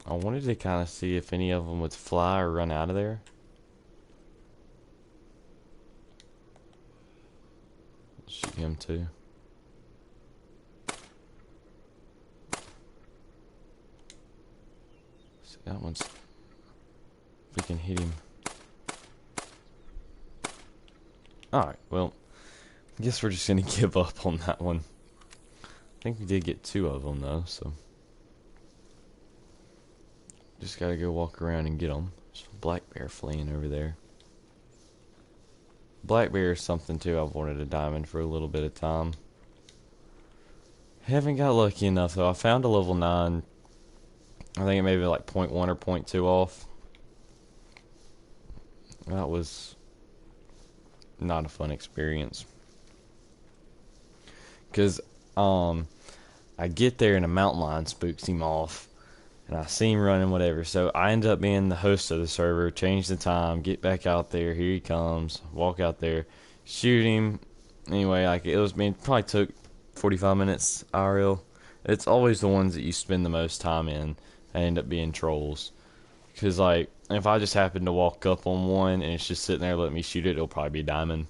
I wanted to kind of see if any of them would fly or run out of there. Shoot him too. See, that one's... If we can hit him. Alright, well, I guess we're just gonna give up on that one. I think we did get 2 of them though, so... Just gotta go walk around and get them. There's a black bear fleeing over there. Black bear is something too I've wanted a diamond for a little bit of time. Haven't got lucky enough though. I found a level 9. I think it may be like 0.1 or 0.2 off. That was not a fun experience. Cause I get there and a mountain lion spooks him off. And I see him running, whatever. So I end up being the host of the server, change the time, get back out there. Here he comes. Walk out there, shoot him. Anyway, like it probably took 45 minutes IRL. It's always the ones that you spend the most time in that end up being trolls. Because, like, if I just happen to walk up on one and it's just sitting there letting me shoot it, it'll probably be diamond.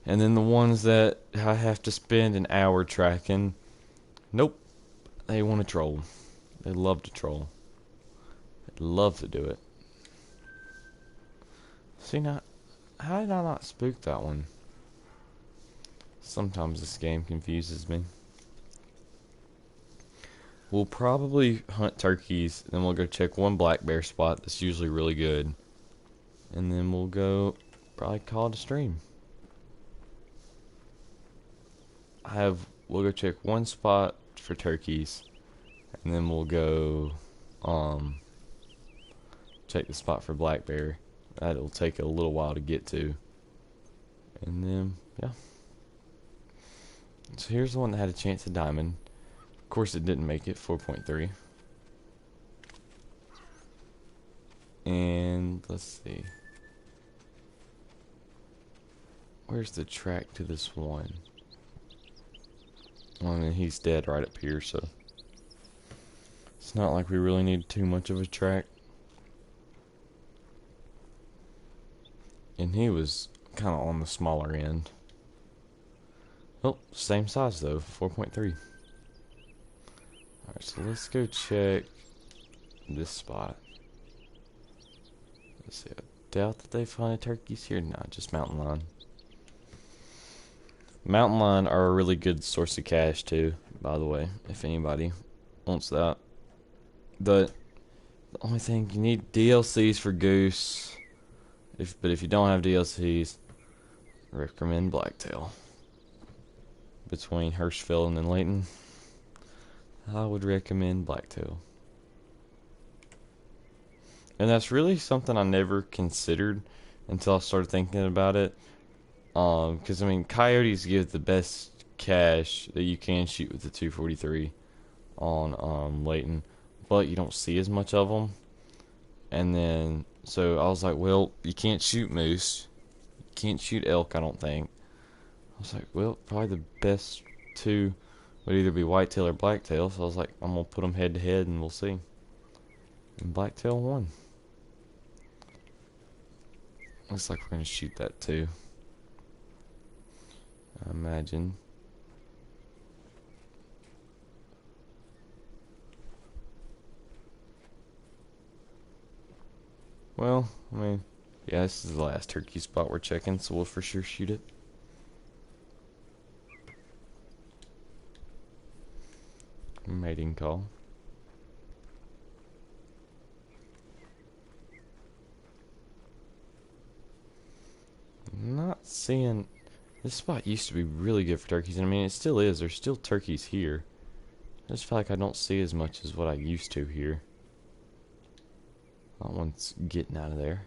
And then the ones that I have to spend an hour tracking, nope, they want to troll. They love to troll. They love to do it. See now, how did I not spook that one? Sometimes this game confuses me. We'll probably hunt turkeys, then we'll go check one black bear spot that's usually really good. And then we'll go probably call it a stream. We'll go check one spot for turkeys. And then we'll go check the spot for black bear. That'll take a little while to get to. And then, yeah. So here's the one that had a chance at diamond. Of course it didn't make it, 4.3. And let's see. Where's the track to this one? Well, I mean, he's dead right up here, so it's not like we really need too much of a track. And he was kind of on the smaller end. Oh, same size though, 4.3. Alright, so let's go check this spot. Let's see. I doubt that they find turkeys here. Nah, just mountain lion. Mountain lion are a really good source of cash too, by the way, if anybody wants that. But the only thing, you need DLCs for goose. But if you don't have DLCs, I recommend blacktail. Between Hirschfeld and Layton, I would recommend blacktail. And that's really something I never considered until I started thinking about it. Because, I mean, coyotes give the best cash that you can shoot with the 243 on Layton, but you don't see as much of them. And then, so I was like, well, you can't shoot moose. You can't shoot elk, I don't think. I was like, well, probably the best two would either be whitetail or blacktail. So I was like, I'm going to put them head to head and we'll see. And blacktail won. Looks like we're going to shoot that too. I imagine. Well, I mean, yeah, this is the last turkey spot we're checking, so we'll for sure shoot it. Mating call. Not seeing. This spot used to be really good for turkeys, and I mean, it still is. There's still turkeys here. I just feel like I don't see as much as what I used to here. That one's getting out of there.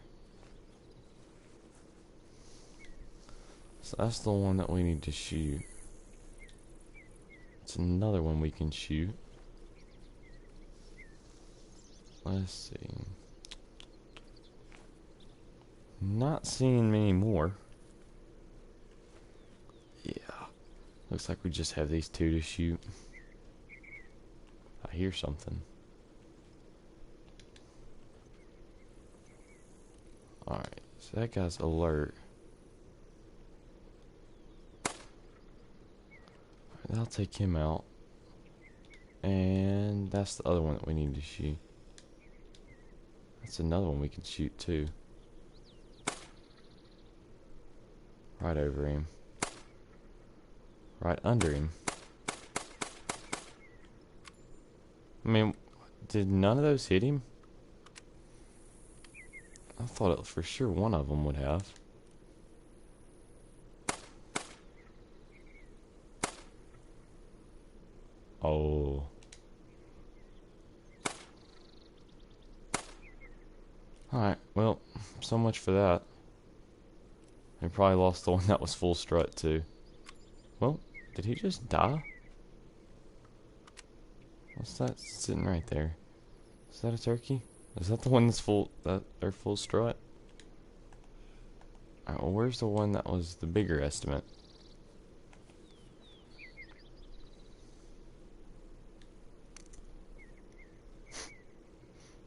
So that's the one that we need to shoot. It's another one we can shoot. Let's see. Not seeing many more. Yeah. Looks like we just have these two to shoot. I hear something. Alright, so that guy's alert. Alright, I'll take him out. And that's the other one that we need to shoot. That's another one we can shoot too. Right over him. Right under him. I mean, did none of those hit him? I thought it for sure one of them would have. Oh. Alright, well, so much for that. I probably lost the one that was full strut too. Well, did he just die? What's that sitting right there? Is that a turkey? Is that the one that's full, that they're full strut? Alright, well, where's the one that was the bigger estimate?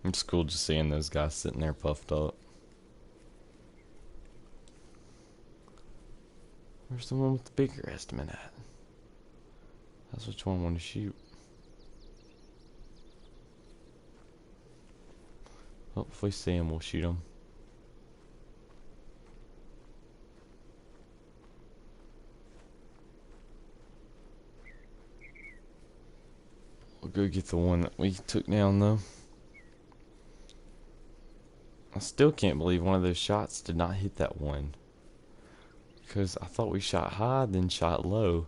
It's cool just seeing those guys sitting there puffed up. Where's the one with the bigger estimate at? That's which one I want to shoot. Oh, if we see him, we'll shoot him. We'll go get the one that we took down, though. I still can't believe one of those shots did not hit that one. Because I thought we shot high, then shot low.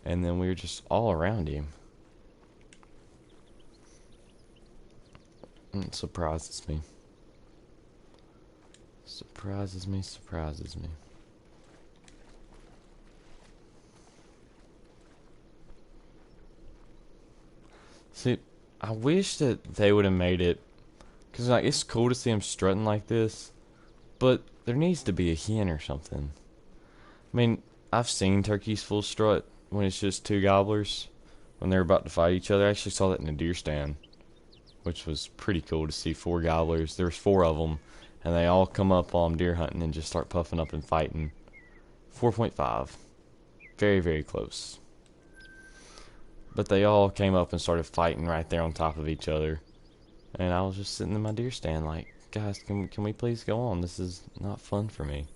And then we were just all around him. It surprises me. Surprises me, surprises me. See, I wish that they would have made it, because like, it's cool to see them strutting like this, but there needs to be a hen or something. I mean, I've seen turkeys full strut when it's just two gobblers, when they're about to fight each other. I actually saw that in a deer stand, which was pretty cool to see 4 gobblers. There's 4 of them, and they all come up on deer hunting and just start puffing up and fighting. 4.5. Very, very close. But they all came up and started fighting right there on top of each other. And I was just sitting in my deer stand like, guys, can we please go on? This is not fun for me.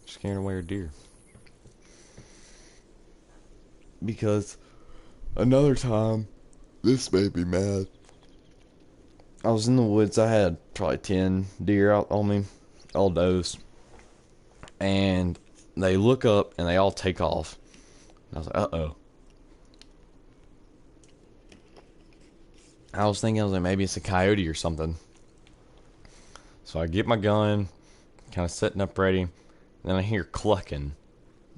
I'm scared away a deer. Because another time, this made me mad. I was in the woods. I had probably 10 deer out on me, all does. And they look up and they all take off. And I was like, uh-oh. I was thinking, maybe it's a coyote or something. So I get my gun, kind of setting up ready. And then I hear clucking.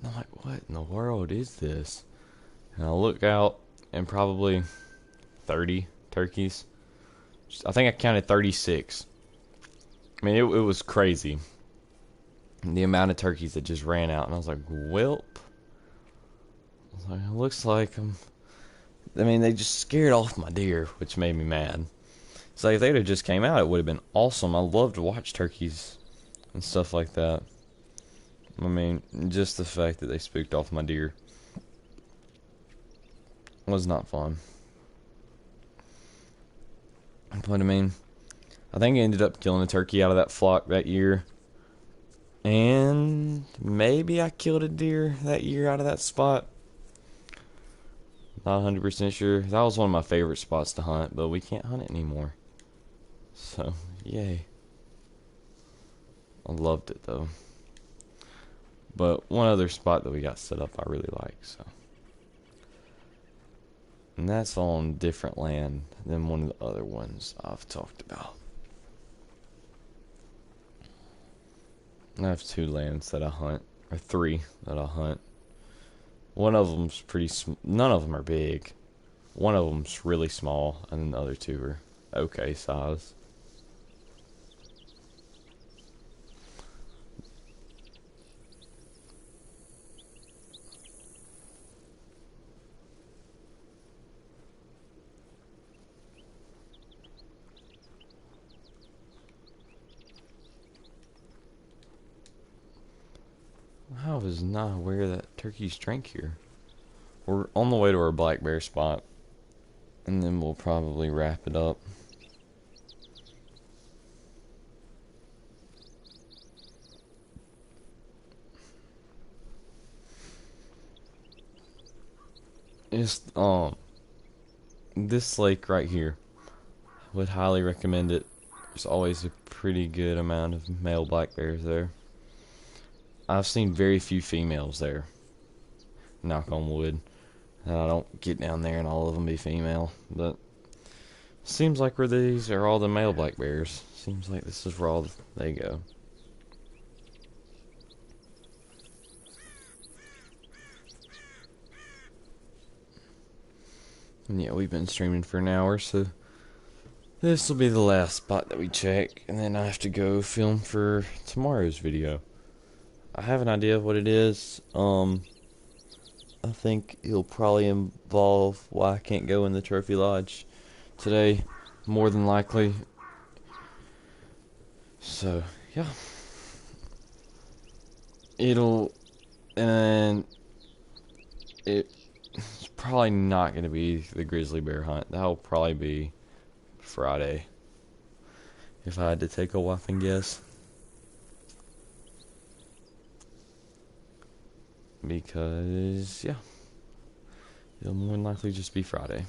And I'm like, what in the world is this? And I look out, and probably 30 turkeys. I think I counted 36. I mean, it was crazy. And the amount of turkeys that just ran out. And I was like, welp. I was like, it looks like they just scared off my deer, which made me mad. So if they'd have just came out, it would have been awesome. I love to watch turkeys and stuff like that. I mean, just the fact that they spooked off my deer was not fun. But I mean, I think I ended up killing a turkey out of that flock that year. And maybe I killed a deer that year out of that spot. Not 100% sure. That was one of my favorite spots to hunt, but we can't hunt it anymore. So, yay. I loved it though. But one other spot that we got set up I really like, so. And that's on different land than one of the other ones I've talked about. I have 2 lands that I hunt, or 3 that I hunt. One of them's none of them are big. One of them's really small, and then the other 2 are okay size. I was not aware that turkeys drank here. We're on the way to our black bear spot, and then we'll probably wrap it up. It's this lake right here. Would highly recommend it. There's always a pretty good amount of male black bears there. I've seen very few females there. Knock on wood. And I don't get down there and all of them be female. But seems like where these are all the male black bears. Seems like this is where all they go. And yeah, we've been streaming for an hour, so this will be the last spot that we check. And then I have to go film for tomorrow's video. I have an idea of what it is. I think it'll probably involve why I can't go in the trophy lodge today, more than likely. So, yeah. It's probably not going to be the grizzly bear hunt. That'll probably be Friday, if I had to take a whopping guess. Because, yeah, it'll more than likely just be Friday.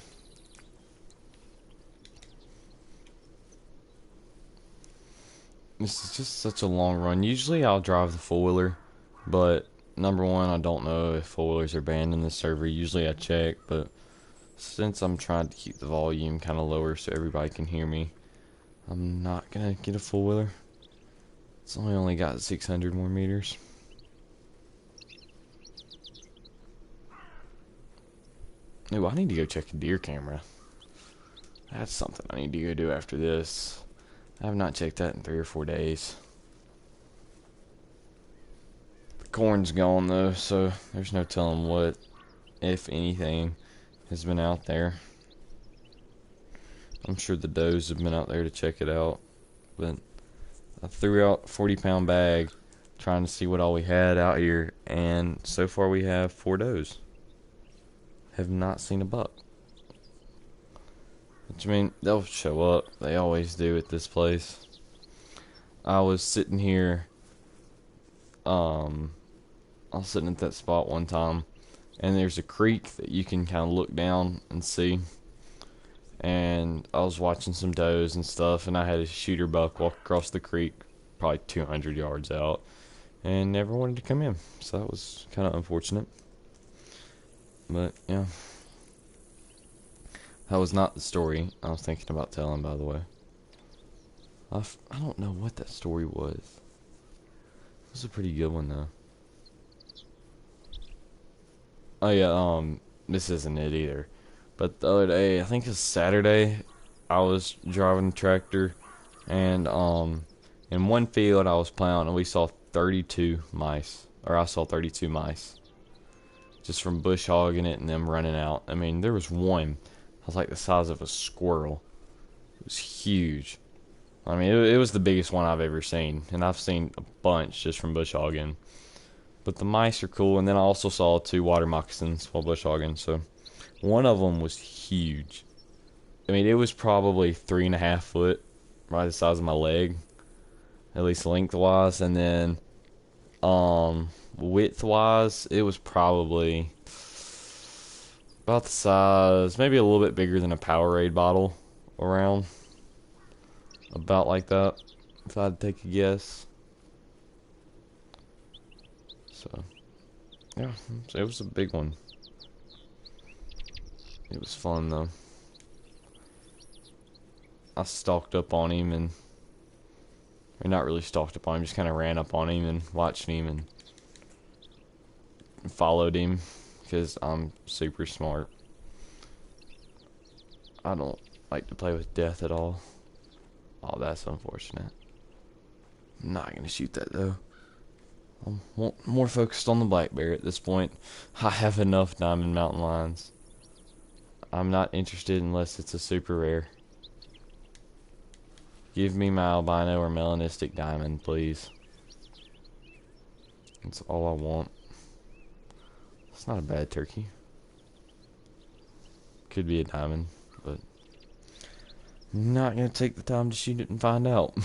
This is just such a long run. Usually I'll drive the four-wheeler, but number one, I don't know if four-wheelers are banned in this server. Usually I check, but since I'm trying to keep the volume kind of lower so everybody can hear me, I'm not going to get a four-wheeler. It's only got 600 more meters. Ooh, I need to go check a deer camera. That's something I need to go do after this. I have not checked that in 3 or 4 days. The corn's gone though, so there's no telling what, if anything, has been out there. I'm sure the does have been out there to check it out, but I threw out a 40-pound bag trying to see what all we had out here, and so far we have 4 does. Have not seen a buck. Which, I mean, they'll show up. They always do at this place. I was sitting here, I was sitting at that spot one time, and there's a creek that you can kind of look down and see. And I was watching some does and stuff, and I had a shooter buck walk across the creek, probably 200 yards out, and never wanted to come in. So that was kind of unfortunate. But, yeah. That was not the story I was thinking about telling, by the way. I don't know what that story was. It was a pretty good one, though. Oh, yeah, this isn't it either. But the other day, I think it was Saturday, I was driving a tractor, and, in one field I was plowing, and we saw 32 mice. Or I saw 32 mice. Just from bush hogging it and them running out. I mean, there was one. It was like the size of a squirrel. It was huge. I mean, it was the biggest one I've ever seen. And I've seen a bunch just from bush hogging. But the mice are cool. And then I also saw 2 water moccasins while bush hogging. So, one of them was huge. I mean, it was probably 3.5 foot. Right the size of my leg. At least lengthwise. And then, widthwise, it was probably about the size, maybe a little bit bigger than a Powerade bottle around. About like that, if I had to take a guess. So, yeah, it was a big one. It was fun, though. I stalked up on him and... Or not really stalked up on him, just kind of ran up on him and watched him and followed him. Because I'm super smart. I don't like to play with death at all. Oh, that's unfortunate. I'm not going to shoot that, though. I'm more focused on the black bear at this point. I have enough diamond mountain lions. I'm not interested unless it's a super rare. Give me my albino or melanistic diamond, please. That's all I want. It's not a bad turkey. Could be a diamond, but I'm not going to take the time to shoot it and find out.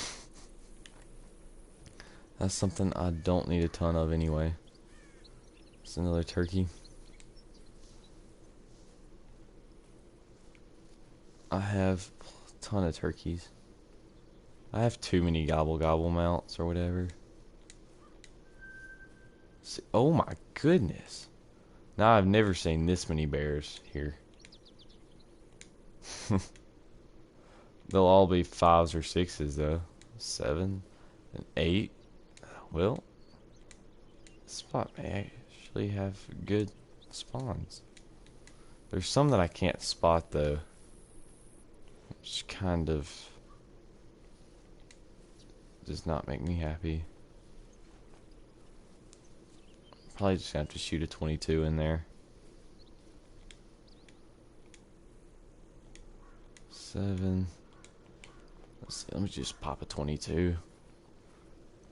That's something I don't need a ton of anyway. It's another turkey. I have a ton of turkeys. I have too many gobble gobble mounts or whatever. See, oh my goodness. Now I've never seen this many bears here. They'll all be 5s or 6s though. 7 and 8. Well, this spot may actually have good spawns. There's some that I can't spot though, which kind of does not make me happy. Probably just gonna have to shoot a 22 in there. 7. Let's see, let me just pop a 22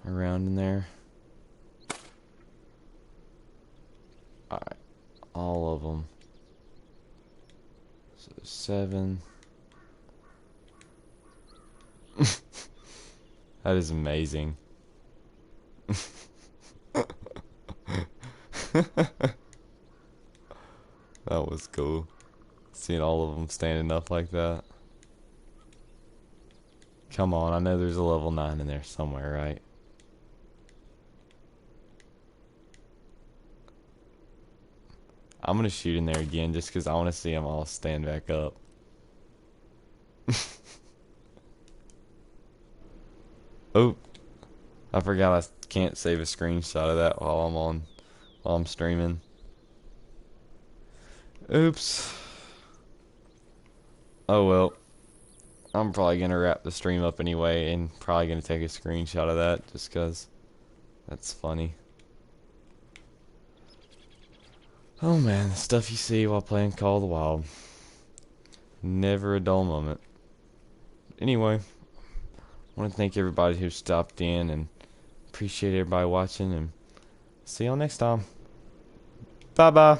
around in there. Alright, all of them. So 7. That is amazing. That was cool. Seeing all of them standing up like that. Come on, I know there's a level 9 in there somewhere, right? I'm gonna shoot in there again just because I want to see them all stand back up. Oh, I forgot I can't save a screenshot of that while I'm streaming. Oops. Oh well. I'm probably gonna wrap the stream up anyway and probably gonna take a screenshot of that just cause that's funny. Oh man, the stuff you see while playing Call of the Wild. Never a dull moment. Anyway, I want to thank everybody who stopped in and appreciate everybody watching and see y'all next time. Bye bye.